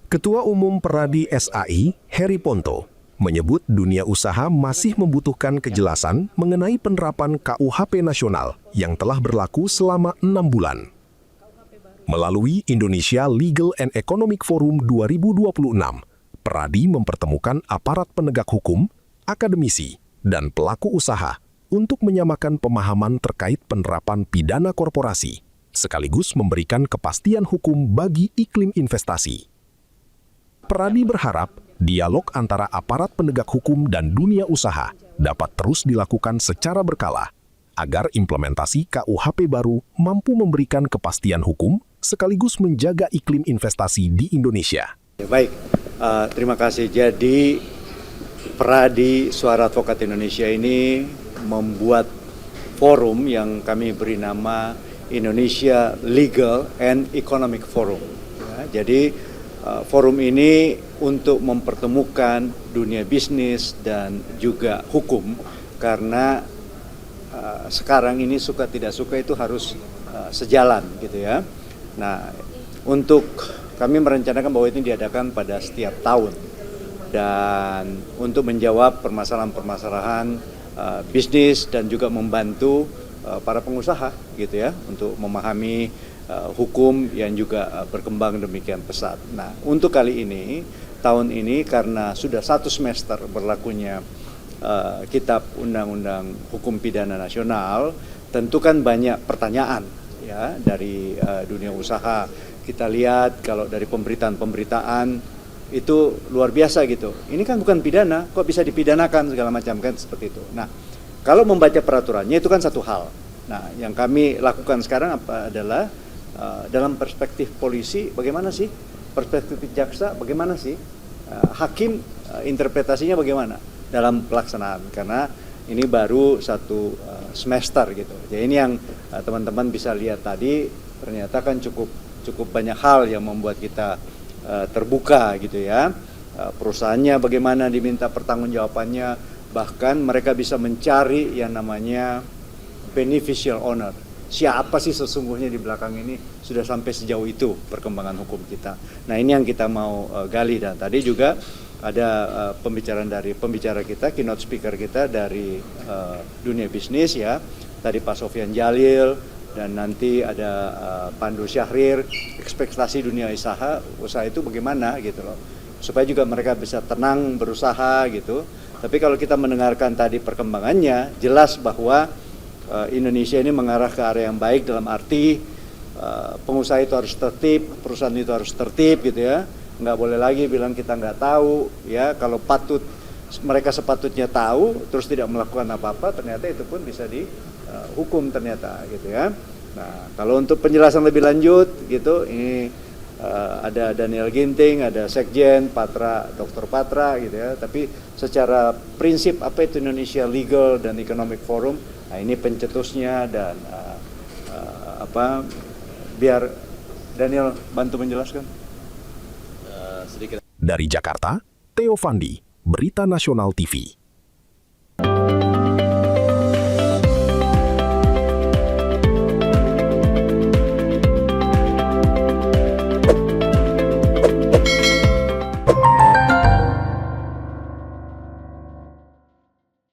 Ketua Umum Peradi SAI, Heri Ponto, menyebut dunia usaha masih membutuhkan kejelasan mengenai penerapan KUHP nasional yang telah berlaku selama 6 bulan. Melalui Indonesia Legal and Economic Forum 2026, Peradi mempertemukan aparat penegak hukum, akademisi, dan pelaku usaha untuk menyamakan pemahaman terkait penerapan pidana korporasi, sekaligus memberikan kepastian hukum bagi iklim investasi. Peradi berharap dialog antara aparat penegak hukum dan dunia usaha dapat terus dilakukan secara berkala agar implementasi KUHP baru mampu memberikan kepastian hukum sekaligus menjaga iklim investasi di Indonesia. Baik, terima kasih. Jadi Peradi Suara Advokat Indonesia ini membuat forum yang kami beri nama Indonesia Legal and Economic Forum. Ya, jadi forum ini untuk mempertemukan dunia bisnis dan juga hukum karena sekarang ini suka tidak suka itu harus sejalan gitu ya. Nah, untuk kami merencanakan bahwa ini diadakan pada setiap tahun dan untuk menjawab permasalahan-permasalahan bisnis dan juga membantu para pengusaha gitu ya untuk memahami hukum yang juga berkembang demikian pesat. Nah, untuk kali ini, tahun ini karena sudah 1 semester berlakunya Kitab Undang-Undang Hukum Pidana Nasional, tentu kan banyak pertanyaan ya dari dunia usaha. Kita lihat kalau dari pemberitaan itu luar biasa gitu. Ini kan bukan pidana, kok bisa dipidanakan segala macam kan seperti itu. Nah, kalau membaca peraturannya itu kan satu hal. Nah, yang kami lakukan sekarang adalah dalam perspektif polisi bagaimana sih, perspektif jaksa bagaimana sih, hakim interpretasinya bagaimana dalam pelaksanaan, karena ini baru 1 semester gitu. Jadi ini yang teman-teman bisa lihat tadi, ternyata kan cukup banyak hal yang membuat kita terbuka gitu ya. Perusahaannya bagaimana diminta pertanggungjawabannya, bahkan mereka bisa mencari yang namanya beneficial owner. Siapa sih sesungguhnya di belakang ini, sudah sampai sejauh itu perkembangan hukum kita. Nah, ini yang kita mau gali. Dan tadi juga ada pembicaraan dari pembicara kita, keynote speaker kita dari dunia bisnis ya. Tadi Pak Sofyan Jalil dan nanti ada Pandu Syahrir, ekspektasi dunia usaha itu bagaimana gitu loh. Supaya juga mereka bisa tenang berusaha gitu. Tapi kalau kita mendengarkan tadi perkembangannya, jelas bahwa Indonesia ini mengarah ke arah yang baik dalam arti pengusaha itu harus tertib, perusahaan itu harus tertib gitu ya. Nggak boleh lagi bilang kita nggak tahu ya. Kalau mereka sepatutnya tahu terus tidak melakukan apa-apa, ternyata itu pun bisa dihukum ternyata gitu ya. Nah, kalau untuk penjelasan lebih lanjut gitu, ini ada Daniel Ginting, ada Sekjen Patra, Dr. Patra gitu ya. Tapi secara prinsip apa itu Indonesia Legal dan Economic Forum, nah ini pencetusnya dan biar Daniel bantu menjelaskan. Dari Jakarta, Theo Fandi, Berita Nasional TV.